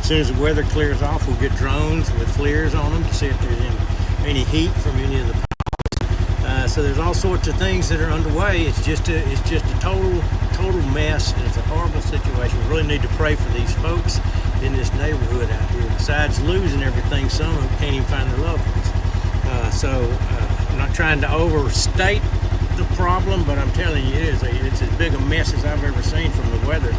soon as the weather clears off, we'll get drones with flares on them to see if there's any heat from any of the power. So there's all sorts of things that are underway. It's just a total mess, and it's a horrible situation. We really need to pray for these folks in this neighborhood out here. Besides losing everything, some of them can't even find their loved ones. I'm not trying to overstate the problem, but I'm telling you, it's as big a mess as I've ever seen from the weather.